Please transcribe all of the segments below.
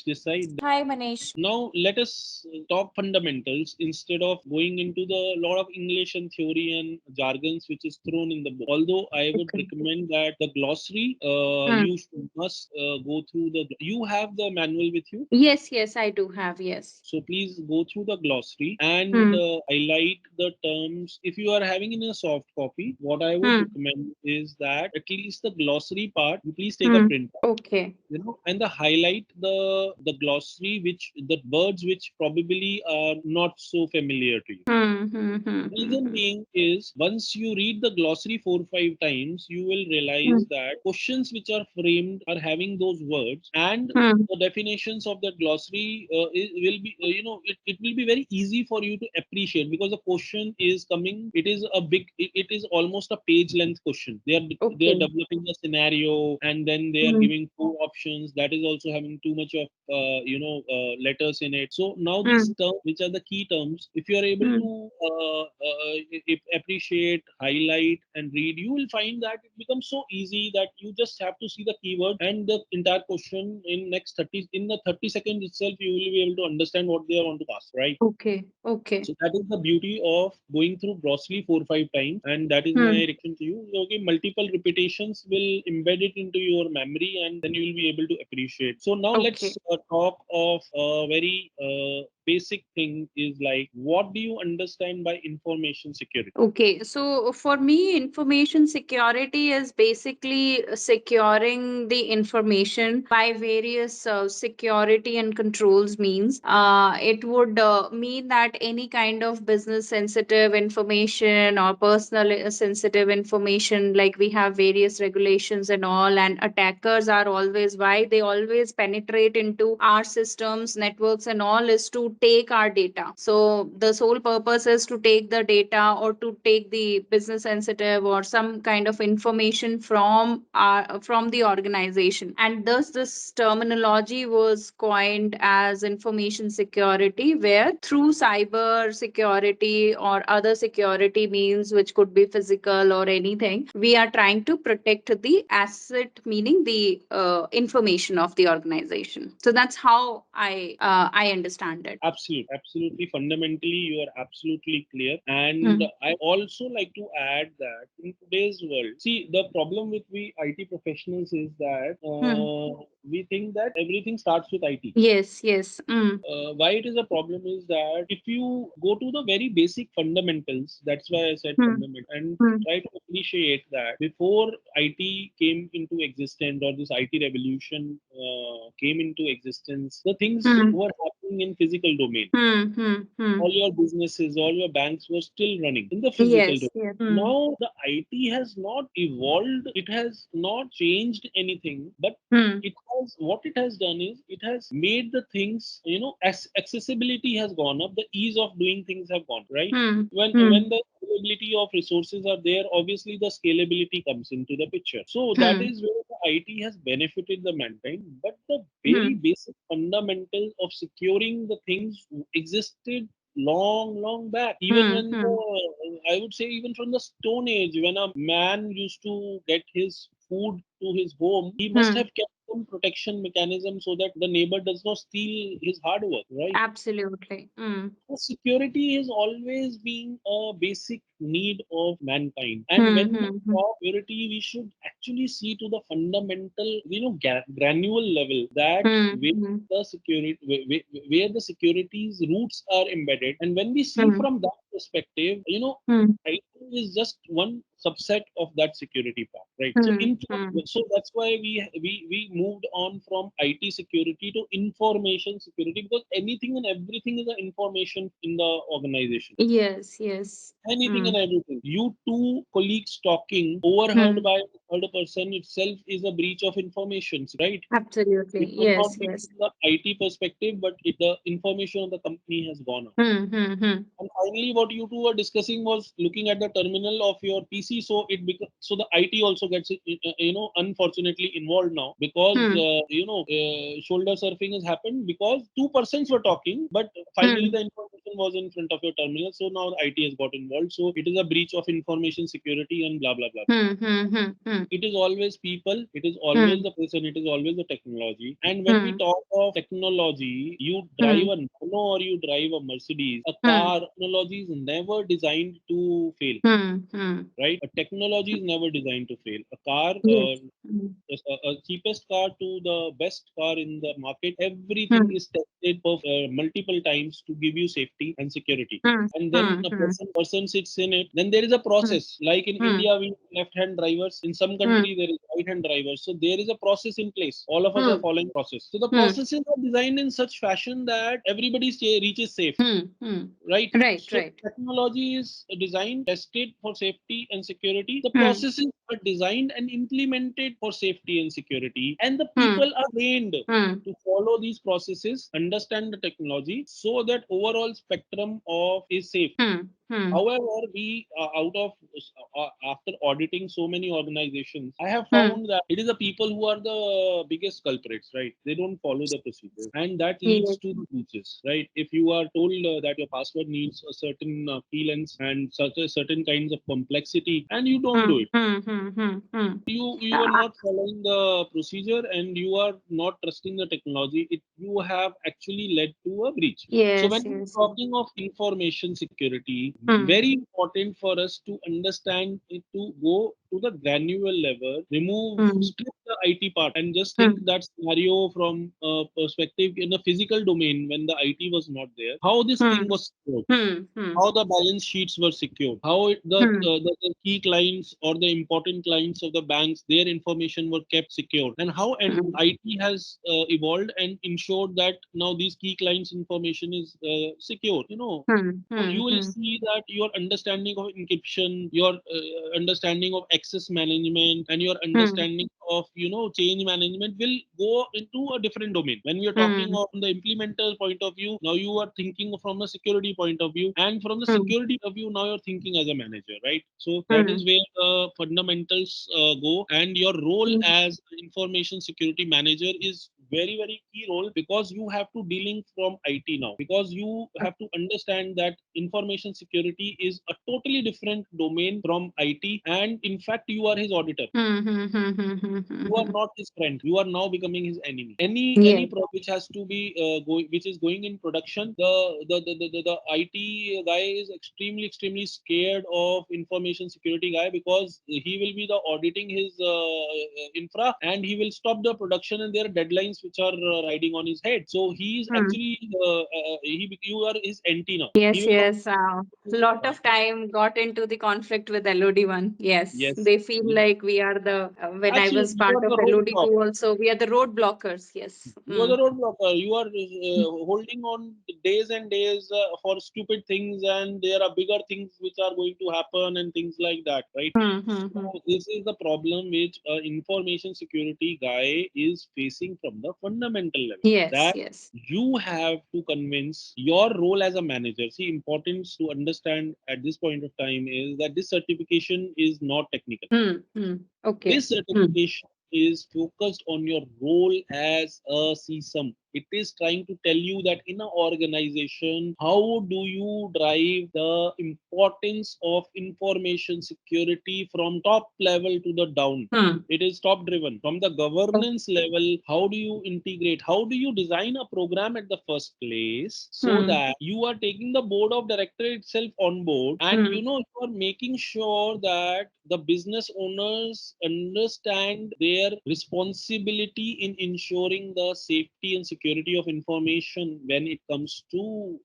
this side. Hi, Manish. Now let us talk fundamentals instead of going into the lot of English and theory and jargons which is thrown in the book. Although I would Okay. recommend that the glossary, Hmm. you must go through the. You have the manual with you. Yes, yes, I do have. Yes. So please go through the glossary and Hmm. highlight the terms. If you are having in a soft copy, what I would Hmm. recommend is that at least the glossary part, you please take a Hmm. print, Okay. and the highlight the glossary, which the words which probably are not so familiar to you. Hmm. Hmm. Hmm. Reason Hmm. being is once you read the glossary 4 or 5 times, you will Hmm. realize that questions which are framed are having those words, and Hmm. the definitions of the glossary will be, it will be very easy for you to appreciate, because the question is coming. It is a big. It is almost a page length question. They are Okay. developing a scenario, and then they are Hmm. giving 4 options. That is also having too much of letters in it. So now these Hmm. terms, which are the key terms, if you are able Hmm. to appreciate, highlight, and read, you will find that it becomes so easy that you just have to see the keyword and the entire question in next 30 seconds itself. You will be able to understand what they want to ask, right? Okay. Okay. So that is the beauty of going through grossly 4 or 5 times, and that is my Hmm. recommendation to you. Okay, multiple repetitions will embed it into your memory, and then you will be able to appreciate. So now Okay. let's talk of a very basic thing, is like, what do you understand by information security? Okay, so for me, information security is basically securing the information by various security and controls means. It would mean that any kind of business sensitive information or personal sensitive information, like we have various regulations and all, and attackers are always why they always penetrate into our systems, networks, and all is to take our data. So the sole purpose is to take the data or to take the business sensitive or some kind of information from the organization, and thus this terminology was coined as information security, where through cyber security or other security means, which could be physical or anything, we are trying to protect the asset, meaning the information of the organization. So that's how I understand it. Absolutely. Fundamentally, you are absolutely clear. And Hmm. I also like to add that in today's world, see, the problem with we IT professionals is that Hmm. we think that everything starts with IT. Yes, yes. Mm. Why it is a problem is that if you go to the very basic fundamentals, that's why I said Hmm. fundamental, and Hmm. try to appreciate that before IT came into existence, or this IT revolution came into existence, the things Hmm. were happening in physical domain. Hmm. Hmm. Hmm. All your businesses, all your banks were still running in the physical Yes, domain. yes. Hmm. Now the IT has not evolved, it has not changed anything, but Hmm. what it has done is it has made the things, as accessibility has gone up, the ease of doing things have gone, right? Hmm. When Hmm. the availability of resources are there, obviously the scalability comes into the picture. So that Hmm. is where the IT has benefited the mankind, but the very Hmm. basic fundamental of securing the things existed long back. Even Hmm. when Hmm. I would say, even from the Stone Age, when a man used to get his food to his home, he must Hmm. have kept some protection mechanism so that the neighbor does not steal his hard work, right? Absolutely. Hmm. So security has always been a basic need of mankind. And Hmm. when we Hmm. Hmm. talk security, we should actually see to the fundamental, granular level, that Hmm. where Hmm. the security, where the security's roots are embedded. And when we see Hmm. from that perspective, Hmm. IT is just one subset of that security part, right? So Hmm. Hmm. so that's why we moved on from IT security to information security, because anything and everything is an information in the organization. Yes, yes. Anything Hmm. and everything. You two colleagues talking overheard Hmm. by a third person itself is a breach of information, right? Absolutely. It may Yes, not be yes. from the IT perspective, but the information of the company has gone out. Hmm. Hmm. Hmm. And finally, what you two were discussing was looking at the terminal of your PC. So so the IT also gets unfortunately involved now, because Hmm. shoulder surfing has happened because two persons were talking, but finally Hmm. the information person was in front of your terminal, so now IT has got involved. So it is a breach of information security and blah blah blah. It is always people, it is always the person, it is always the technology. And when we talk of technology, you drive a Nano or you drive a Mercedes, a car, technology is never designed to fail. Right? A technology is never designed to fail. A car, a cheapest car to the best car in the market, everything is tested multiple times to give you safety and security. And then a person sits in it. Then there is a process. Like in India, we have left-hand drivers. In some country, there is right-hand drivers. So there is a process in place. All of us are following process. So the processes are designed in such fashion that everybody reaches safe. Right? Right, So right. technology is designed, tested for safety and security. The processes are designed and implemented for safety and security. And the people are trained to follow these processes, understand the technology, so that overall spectrum of is safe. However, we out of after auditing so many organizations, I have found that it is the people who are the biggest culprits, right? They don't follow the procedures, and that leads to the breaches, right? If you are told that your password needs a certain key length and certain kinds of complexity, and you don't do it, you are not following the procedure and you are not trusting the technology, you have actually led to a breach. So Yes, when we're yes. talking of information security, very important for us to understand it, to go to the granular level, strip the IT part and just think that scenario from a perspective in a physical domain when the IT was not there, how this thing was secured, how the balance sheets were secured, how the key clients or the important clients of the banks, their information were kept secured, and how IT has evolved and ensured that now these key clients' information is secure. So you will see that your understanding of encryption, your understanding of access management, and your understanding of change management will go into a different domain. When we are talking on the implementer point of view, now you are thinking from a security point of view, and from the security point of view, now you're thinking as a manager, right? So that is where the fundamentals go, and your role as information security manager is very very key role, because you have to dealing from IT now, because you have to understand that information security is a totally different domain from IT, and in fact you are his auditor. You are not his friend, you are now becoming his enemy. Any Yes. product which has to be which is going in production, the IT guy is extremely scared of information security guy, because he will be the auditing his infra, and he will stop the production, and there are deadlines which are riding on his head. So he is actually you are his NT now. He Yes, will not yes. Lot of time got into the conflict with LOD1. Yes, yes. they feel like we are the, when I was Absolutely, you part are of the LOD2 roadblock. also, we are the road blockers. Yes. You are the roadblocker. You are holding on days and days for stupid things, and there are bigger things which are going to happen and things like that, right? So this is the problem which information security guy is facing from the fundamental level. Yes, That yes. you have to convince your role as a manager. See, importance to understand at this point of time is that this certification is not technical. Okay. This certification is focused on your role as a Cism. It is trying to tell you that in an organization, how do you drive the importance of information security from top level to the down? It is top driven. From the governance level, how do you integrate? How do you design a program at the first place so that you are taking the board of director itself on board, and you are making sure that the business owners understand their responsibility in ensuring the safety and security of information when it comes to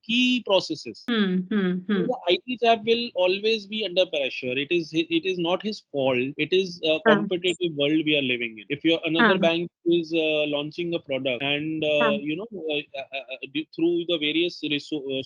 key processes. So the IT chap will always be under pressure. It is not his fault. It is a competitive world we are living in. If you're another bank is launching a product, and through the various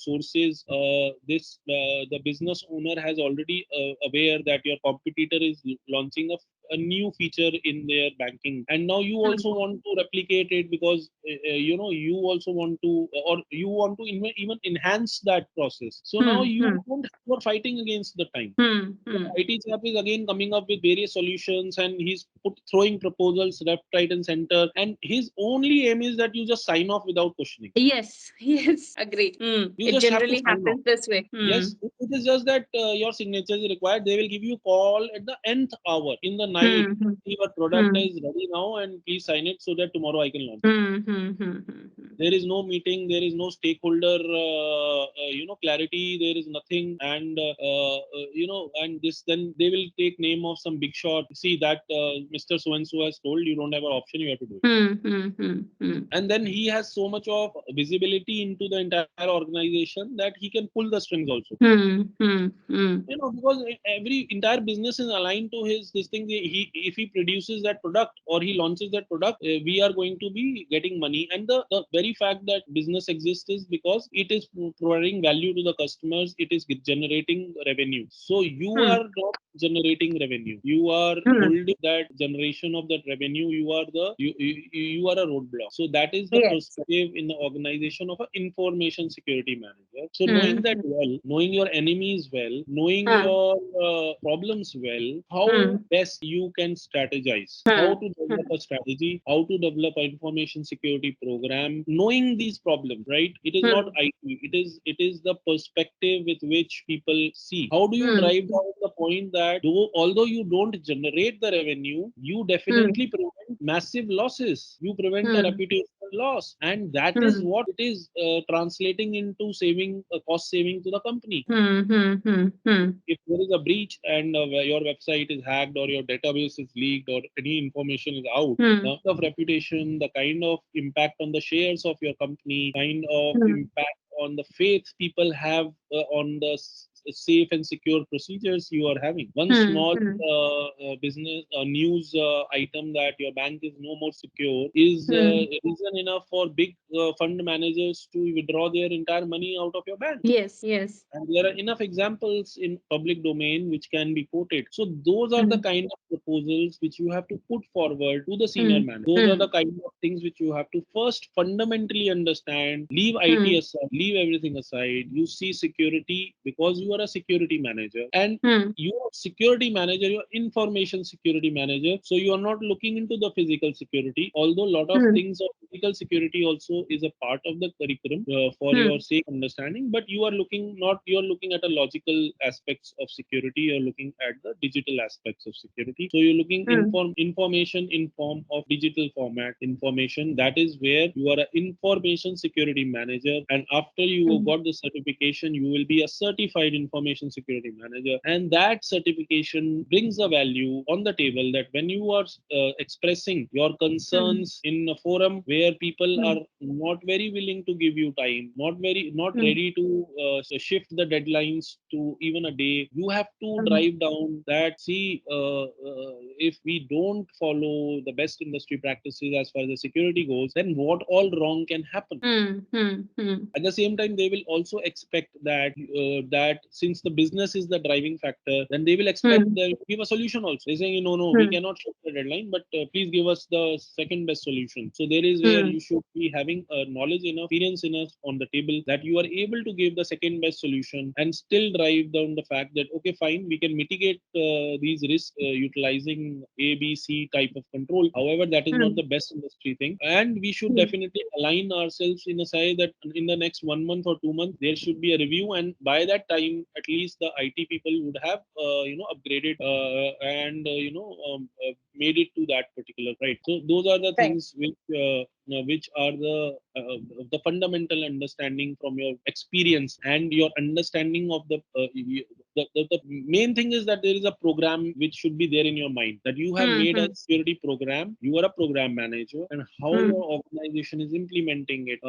sources, the business owner has already aware that your competitor is launching a new feature in their banking, and now you also want to replicate it because you also want to, or you want to even enhance that process. So now you are fighting against the time. The IT chap is again coming up with various solutions, and he's throwing proposals left, right, and center. And his only aim is that you just sign off without questioning. Yes, yes, agree. You It just have to generally sign off. happens this way. Yes, it is just that your signature is required. They will give you call at the nth hour in the night. Your product is ready now, and please sign it so that tomorrow I can launch it. There is no meeting. There is no stakeholder, clarity. There is nothing, and and this, then they will take name of some big shot. See that Mr. So and so has told you don't have an option. You have to do it. And then he has so much of visibility into the entire organization that he can pull the strings also. Because every entire business is aligned to his this thing. He, if he produces that product or he launches that product, we are going to be getting money. And the very fact that business exists is because it is providing value to the customers. It is generating revenue. So you are not generating revenue. You are holding that generation of that revenue. You are you are a roadblock. So that is the perspective in the organization of an information security manager. So knowing that well, knowing your enemies well, knowing your problems well, how best you can strategize, how to develop a strategy, how to develop an information security program, knowing these problems, right? It is not IT. It is the perspective with which people see. How do you drive down the point that although you don't generate the revenue, you definitely prevent massive losses. You prevent a reputational loss, and that is what it is translating into saving cost saving to the company. If there is a breach and your website is hacked or your database is leaked or any information is out, the kind of reputation, the kind of impact on the shares of your company, kind of impact on the faith people have on the safe and secure procedures you are having. One small business news item that your bank is no more secure is reason enough for big fund managers to withdraw their entire money out of your bank. Yes, yes. And there are enough examples in public domain which can be quoted. So those are the kind of proposals which you have to put forward to the senior manager. Those are the kind of things which you have to first fundamentally understand. Leave IT aside, leave everything aside. You see security because you are a security manager, and you are security manager, you are information security manager. So you are not looking into the physical security, although a lot of things of physical security also is a part of the curriculum for your sake understanding. But you are looking at a logical aspects of security. You're looking at the digital aspects of security. So you're looking information in form of digital format information. That is where you are an information security manager, and after you got the certification, you will be a certified information security manager. And that certification brings a value on the table that when you are expressing your concerns in a forum where people are not very willing to give you time, not ready to shift the deadlines to even a day, you have to drive down that. See, if we don't follow the best industry practices as far as the security goes, then what all wrong can happen? At the same time, they will also expect that since the business is the driving factor, then they will expect them to give a solution also. They're saying, no, we cannot shift the deadline, but please give us the second best solution. So there is where you should be having knowledge enough, experience enough on the table that you are able to give the second best solution and still drive down the fact that, okay, fine, we can mitigate these risks utilizing A, B, C type of control. However, that is not the best industry thing. And we should definitely align ourselves in a say that in the next 1 month or 2 months, there should be a review. And by that time, at least the IT people would have, upgraded and, made it to that particular, right? So those are the things which are the fundamental understanding from your experience and your understanding of the main thing is that there is a program which should be there in your mind, that you have made a security program, you are a program manager, and how your organization is implementing it.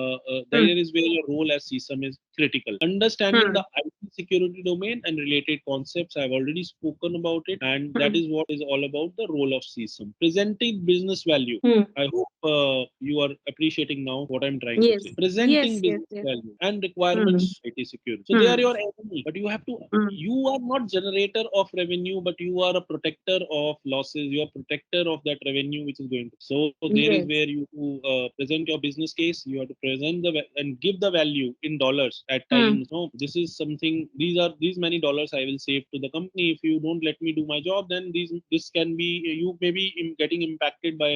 There is where your role as Cism is critical. Understanding the IT security domain and related concepts. I've already spoken about it, and that is what is all about the role of Cism. Presenting business value. I hope you are appreciating now what I'm trying to say. Yes. Presenting Yes. Yes. business Yes. value and requirements, Hmm. IT security. So they are Hmm. your enemy, but you have to. You are not generator of revenue, but you are a protector of losses. You are protector of that revenue which is going to. So there is where Yes. you present your business case. You have to present and give the value in dollars at Hmm. times. No, this is something. These many dollars I will save to the company. If you don't let me do my job, then this can be, you may be getting impacted by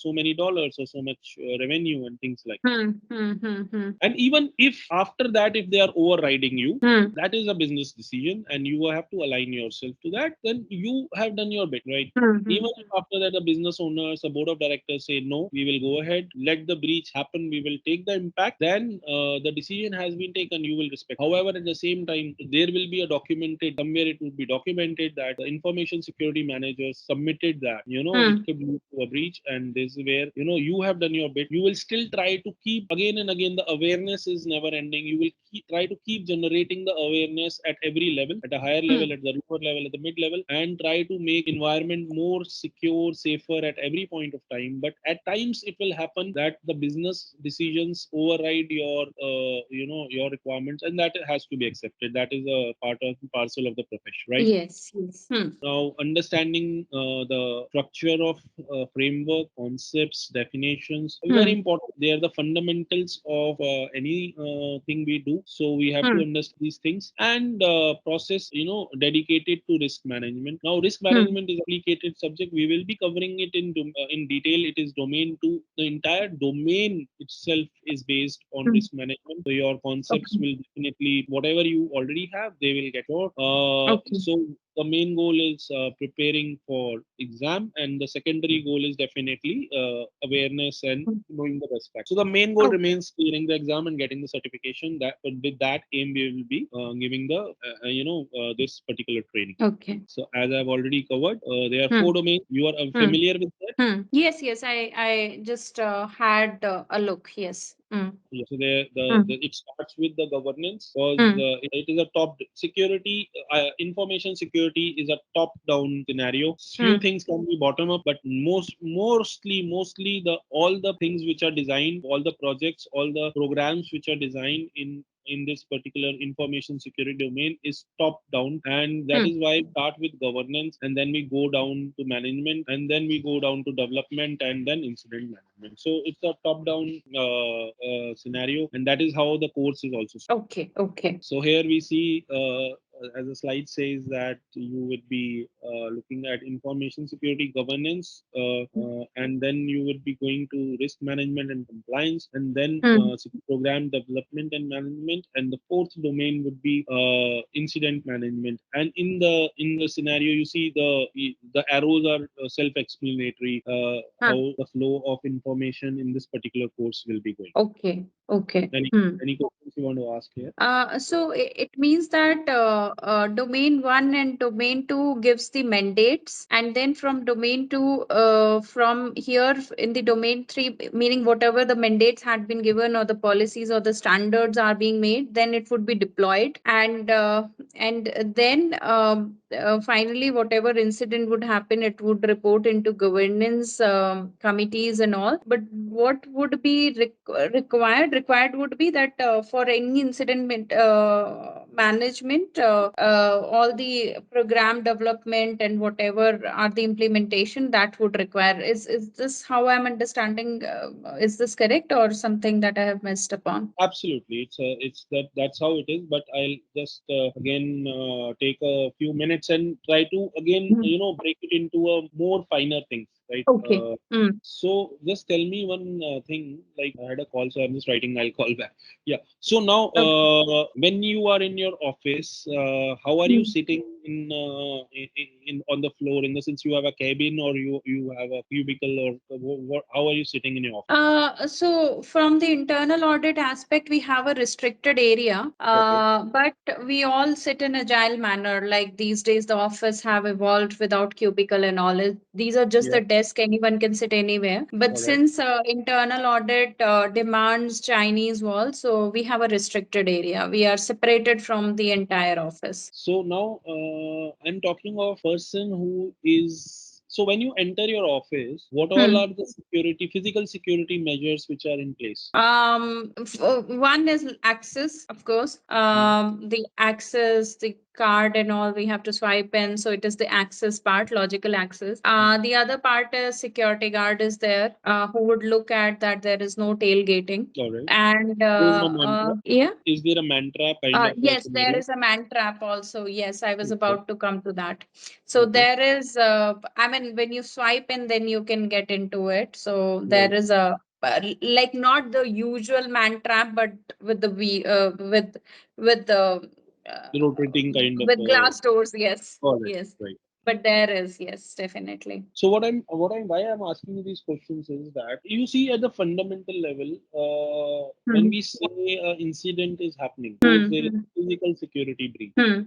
so many dollars or so much revenue and things like. Hmm. Hmm. Hmm. Hmm. And even if after that, if they are overriding you, Hmm. that is a business decision and you have to align yourself to that, then you have done your bit, right? Hmm. Hmm. Even if after that the business owners, the board of directors say no, we will go ahead, let the breach happen, we will take the impact, then the decision has been taken, you will respect. However, at the same time, there will be a documented, somewhere it will be documented that the information security managers submitted that it Hmm. could lead to a breach, and this is where you have done your bit. You will still try to keep, again and again, the awareness is never ending. You will try to keep generating the awareness at every level, at a higher level, Hmm. at the lower level, at the mid level, and try to make environment more secure, safer at every point of time. But at times it will happen that the business decisions override your requirements, and that has to be accepted. That is a part of parcel of the profession, right? Yes. Yes. Hmm. Now, understanding the structure of framework, concepts, definitions, very Hmm. important. They are the fundamentals of any thing we do. So we have to Hmm. understand these things, and process, dedicated to risk management. Now, risk Hmm. management is a complicated subject. We will be covering it in detail. It is domain two. The entire domain itself is based on Hmm. risk management. So your concepts Okay. will definitely, whatever you already have, they will get your. Okay. So the main goal is preparing for exam, and the secondary goal is definitely awareness and Hmm. knowing the best practice. So the main goal Okay. remains clearing the exam and getting the certification. That with that aim we will be giving the this particular training. Okay. So as I've already covered, there are four Hmm. domains. You are Hmm. familiar with that. Yes, yes. I just had a look. Yes. Yeah. So Hmm. it starts with the governance, because Hmm. it is a top security. Information security is a top-down scenario. Few Hmm. things can be bottom up, but mostly the all the things which are designed, all the projects, all the programs which are designed in this particular information security domain is top down, and that Hmm. is why we start with governance, and then we go down to management, and then we go down to development, and then incident management. So it's a top down scenario, and that is how the course is also. Okay. Okay. So here we see, as the slide says, that you would be looking at information security governance, and then you would be going to risk management and compliance, and then Hmm. program development and management, and the fourth domain would be incident management. And in the scenario, you see the arrows are self-explanatory. Huh. How the flow of information in this particular course will be going. Okay. Okay. Any Hmm. any questions you want to ask here? So it means that domain one and domain two gives the mandates, and then from domain two, from here in the domain three, meaning whatever the mandates had been given or the policies or the standards are being made, then it would be deployed, and then finally whatever incident would happen, it would report into governance committees and all. But what would be required would be that for any incident management, all the program development and whatever are the implementation that would require. Is this how I'm understanding? Is this correct or something that I have messed upon? Absolutely, that's how it is. But I'll just again take a few minutes and try to again Mm. break it into a more finer things, right? Okay. Mm. So just tell me one thing. Like, I had a call, so I'm just writing. I'll call back. Yeah. So now, Okay. when you are in your office, how are you Mm. sitting in on the floor? In the sense, you have a cabin or you have a cubicle, or how are you sitting in your office? So from the internal audit aspect, we have a restricted area, Okay. but we all sit in agile manner. Like these days, the office have evolved without cubicle and all. These are just Yeah. the desk; anyone can sit anywhere. But All right. since internal audit demands Chinese wall, so we have a restricted area. We are separated from the entire office. So now I'm talking of person who is. So when you enter your office, what all are the physical security measures which are in place? One is access, of course. The access, the card and all we have to swipe in. So it is the access part, logical access. The other part is security guard is there, who would look at that there is no tailgating. All right. And Is there a mantra? yeah. Is there a mantra kind of a Yes, there scenario? is a man trap also. Yes, I was Okay. about to come to that. So Okay. there is, I mean, when you swipe in, then you can get into it. So there Right. is a, like not the usual man trap, but with the with the The rotating kind of. with glass doors. Yes, All right. yes. Right. But there is, yes, definitely. So why I'm asking you these questions is that you see at the fundamental level, when Hmm. we say an incident is happening, suppose Hmm. there is physical security breach. Hmm.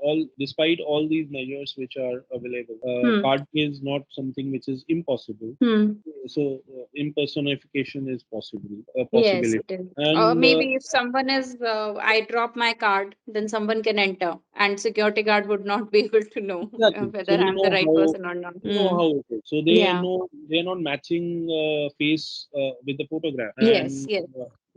All despite all these measures which are available, Hmm. card pay is not something which is impossible. Hmm. So impersonification is possible, a Yes, it possibility, is. Or and maybe if someone is, I drop my card, then someone can enter, and security guard would not be able to know exactly. So whether they I'm the know right how person or not. they know how it is. So they Yeah. know they're not matching face with the photograph, Yes. and Yes.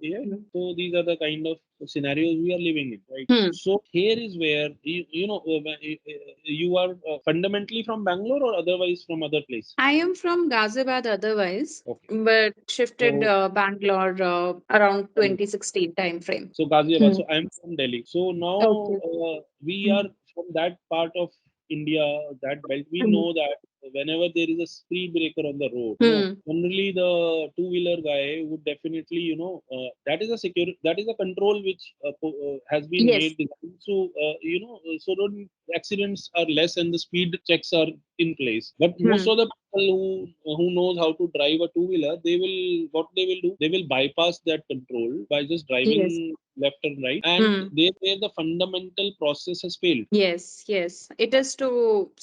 yeah. Mm. So these are the kind of scenarios we are living in, right? Hmm. So here is where you are fundamentally from Bangalore or otherwise from other place. I am from Ghaziabad otherwise, Okay. but shifted So Bangalore around 2016 time frame. So Ghaziabad. Hmm. So I'm from Delhi. So now Okay. we Hmm. are from that part of India, that belt. We Hmm. know that whenever there is a speed breaker on the road, Hmm. generally the two-wheeler guy would definitely, that is a that is a control which has been Yes. made. So so road accidents are less and the speed checks are in place. But most Hmm. of the people who knows how to drive a two-wheeler, they will what they will do? They will bypass that control by just Yes. driving left and right, and Hmm. they where the fundamental process has failed. Yes, yes. It is to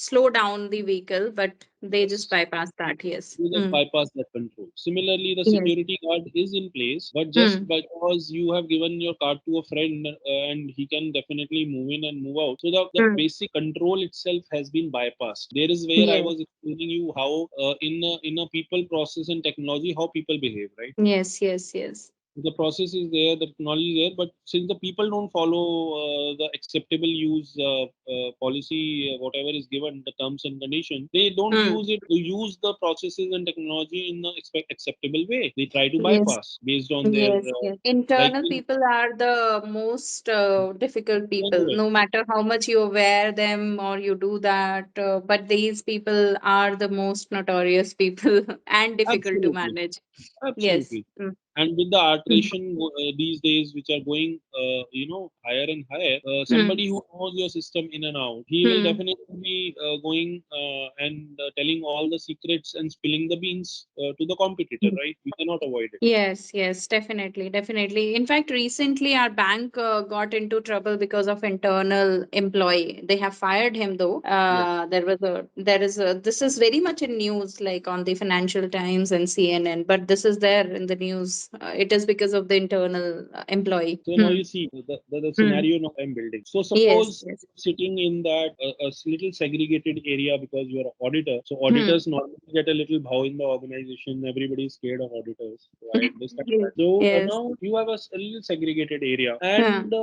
slow down the vehicle, but they just Yes. bypass that. Yes. You just Mm. bypass that control. Similarly, the Yes. security guard is in place, but just Mm. because you have given your card to a friend and he can definitely move in and move out, so the Mm. basic control itself has been bypassed. There is where I Yes. was explaining you how in a people process and technology how people behave, right? Yes. Yes. Yes. The process is there, the technology is there, but since the people don't follow the acceptable use policy, whatever is given, the terms and conditions, they don't Mm. use it to use the processes and technology in an acceptable way. They try to Yes. bypass based on their Yes. Yes. like Internal in people are the most difficult people. anyway. No matter how much you wear them or you do that, but these people are the most notorious people and difficult to Absolutely, manage. Yes. absolutely. Mm. And with the Mm. iteration these days, which are going, higher and higher, Mm. somebody who knows your system in and out, he will Mm. definitely be going and telling all the secrets and spilling the beans to the competitor, Mm. right? We cannot avoid it. Yes, yes, definitely, definitely. In fact, recently our bank got into trouble because of internal employee. They have fired him though. Yes. There is a, this is very much in news, like on the Financial Times and CNN, but this is there in the news. It is because of the internal employee. So now Hmm. you see the Hmm. scenario now I'm building. So Yes, suppose yes. sitting in that little segregated area because you're an auditor. So Hmm. auditors normally get a little bow in the organization. Everybody's scared of auditors. So I understand Yes. that. So Yes. now you have a little segregated area, Hmm. and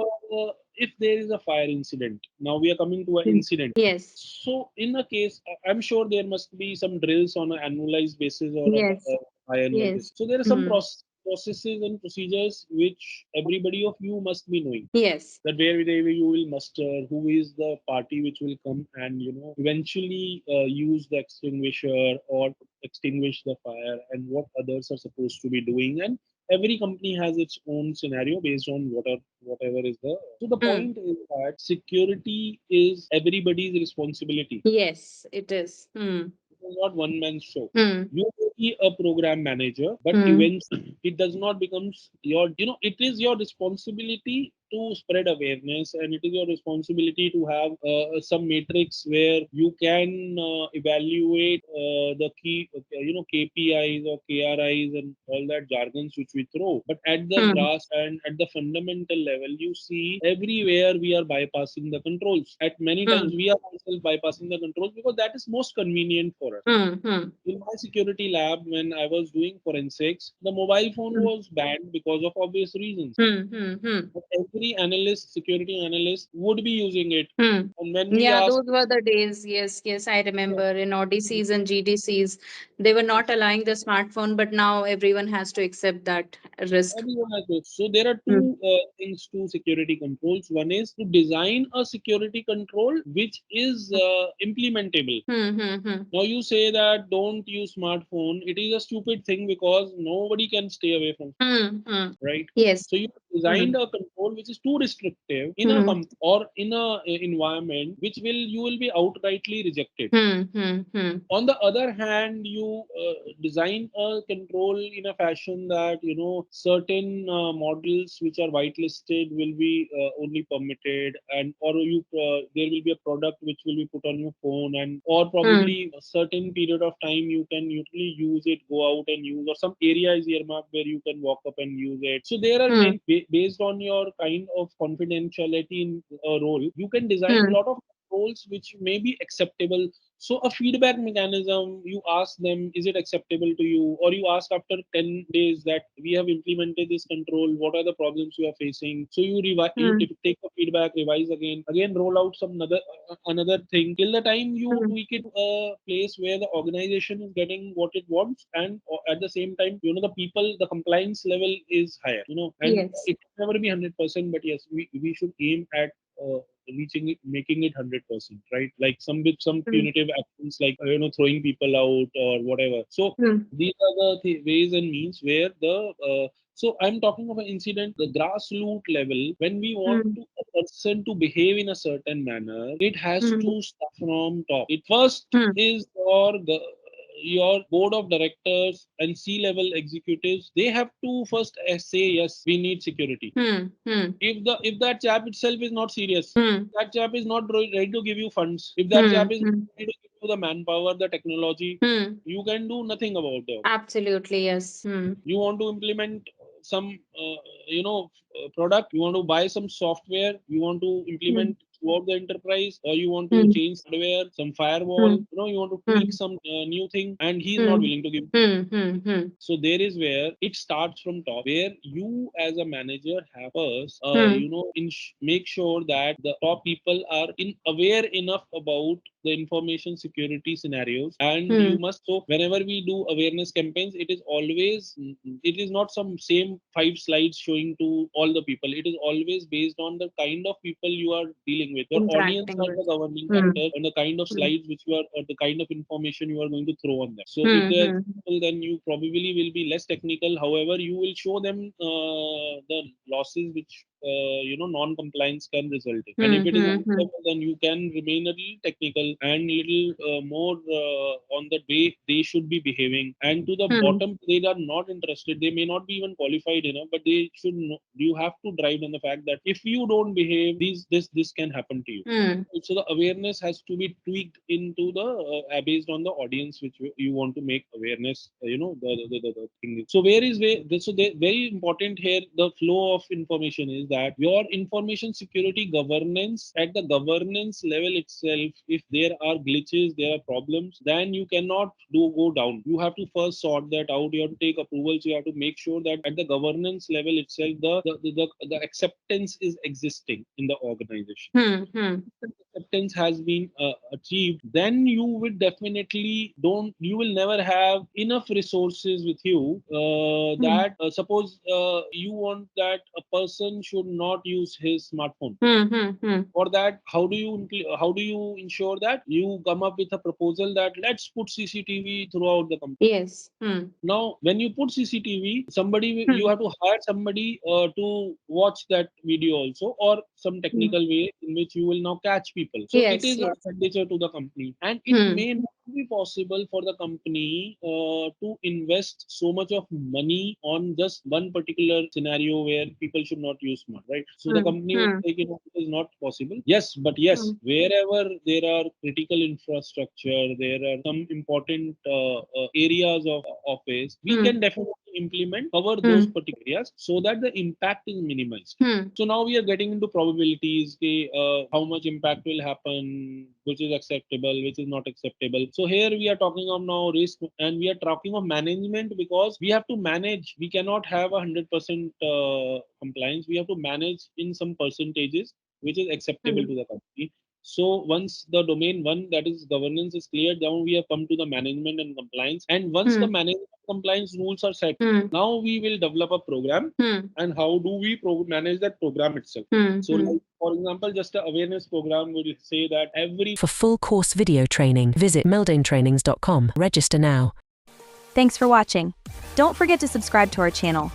if there is a fire incident, now we are coming to an Hmm. incident. Yes. So in a case, I'm sure there must be some drills on an annualized basis or a Yes. biannual basis. Yes. So there are some Hmm. processes and procedures which everybody of you must be knowing. Yes. That where you will muster, who is the party which will come and eventually use the extinguisher or extinguish the fire, and what others are supposed to be doing, and every company has its own scenario based on whatever is the. So the Hmm. point is that security is everybody's responsibility. Yes, it is. Hmm. It is not one man's show. Hmm. You may be a program manager, but Hmm. eventually it does not becomes your. It is your responsibility to spread awareness, and it is your responsibility to have some matrix where you can evaluate the key, KPIs or KRIs and all that jargons which we throw. But at the Hmm. grass and at the fundamental level, you see everywhere we are bypassing the controls. At many times, Hmm. we are also bypassing the controls because that is most convenient for us. Hmm. Hmm. In my security lab, when I was doing forensics, the mobile phone Hmm. was banned because of obvious reasons. Hmm. Hmm. Hmm. But every analyst, security analyst, would be using it. Hmm. And when we Yeah, ask, those were the days. Yes, yes, I yeah, remember in ODCs and GDCs, they were not allowing the smartphone, but now everyone has to accept that risk. everyone has this. So there are Hmm. two things to security controls. One is to design a security control which is implementable. Hmm. Hmm. Hmm. Now you say that don't use smartphone. It is a stupid thing because nobody can stay away from, Hmm. Hmm. right? Yes. So you Hmm. designed a control which is too restrictive in a Hmm. or in a environment which will you will be outrightly rejected. Hmm. Hmm. Hmm. On the other hand, you design a control in a fashion that certain models which are whitelisted will be only permitted, and or you there will be a product which will be put on your phone, and or Hmm. probably a certain period of time you can usually use it, go out and use, or some area is earmarked where you can walk up and use it. So there are Hmm. many based on your kind of confidentiality in a role, you can design a Hmm. lot of roles which may be acceptable. So a feedback mechanism, you ask them, is it acceptable to you? Or you ask after 10 days that we have implemented this control, what are the problems you are facing? So you Hmm. take the feedback, revise again roll out some another thing till the time you Hmm. tweak it a place where the organization is getting what it wants, and at the same time, the people, the compliance level is higher, and Yes. it can never be 100%, but yes, we should aim at reaching it, making it 100%, right? Like some with some Hmm. punitive actions, like throwing people out or whatever. So Hmm. these are the ways and means where the so I'm talking of an incident, the grassroots level. When we want Hmm. to a person to behave in a certain manner, it has Hmm. to start from top. It first Hmm. is your board of directors and C-level executives. They have to first say yes, we need security. Hmm. Hmm. If that chap itself is not serious, Hmm. that chap is not ready to give you funds, if that Hmm. chap is Hmm. ready to give you the manpower, the technology, Hmm. you can do nothing about it. Absolutely, yes. Hmm. You want to implement some product, you want to buy some software, you want to Hmm. implement throughout the enterprise, or you want to Hmm. change hardware, some firewall, Hmm. you want to tweak Hmm. some new thing, and he is not Hmm. willing to give. Hmm. Hmm. Hmm. So there is where it starts from top, where you as a manager have us, Hmm. make sure that the top people are aware enough about the information security scenarios, and Hmm. you must. So whenever we do awareness campaigns, it is always, it is not some same 5 slides showing to all the people. It is always based on the kind of people you are dealing with. Your audience Interacting are with. the governing Hmm. factor, and the kind of Hmm. slides which you are, or the kind of information you are going to throw on them. So if Hmm. they are Hmm. technical, then you probably will be less technical. However, you will show them the losses which non-compliance can result in. And if Hmm. it is Hmm. high Hmm. level, then you can remain a little technical and little more on the way they should be behaving. And to the Hmm. bottom, they are not interested. They may not be even qualified enough, but they should know. You have to drive on the fact that if you don't behave, this can happen to you. Hmm. So the awareness has to be tweaked into the based on the audience which you want to make awareness, the thing. So where is where so very important here, the flow of information is that your information security governance, at the governance level itself, if there are glitches, there are problems, then you cannot go down. You have to first sort that out. You have to take approvals. You have to make sure that at the governance level itself, the acceptance is existing in the organization. Hmm. Hmm. Acceptance has been achieved, then you will definitely don't you will never have enough resources with you, Hmm. that suppose you want that a person should not use his smartphone. Hmm. Hmm. Hmm. For that, how do you ensure that? You come up with a proposal that let's put CCTV throughout the company. Yes. Hmm. Now, when you put CCTV, you Hmm. have to hire somebody to watch that video also, or some Hmm. technical way in which you will now catch people. So it Yes. is an Yes. expenditure to the company, and it Hmm. may not be possible for the company to invest so much of money on just one particular scenario where people should not use smart, right? So the company will take it, it is not possible. Yes, but yes, wherever there are critical infrastructure, there are some important areas of office, we can definitely implement cover those particular areas so that the impact is minimized. So now we are getting into probabilities, how much impact will happen, which is acceptable, which is not acceptable. So here we are talking of now risk, and we are talking of management, because we have to manage. We cannot have 100% compliance. We have to manage in some percentages which is acceptable to the company. So once the domain one, that is governance, is cleared down, we have come to the management and compliance. And once the management compliance rules are set, now we will develop a program. And how do we manage that program itself? So like, for example, just an awareness program will say that every... For full course video training, visit MildainTrainings.com. Register now. Thanks for watching. Don't forget to subscribe to our channel.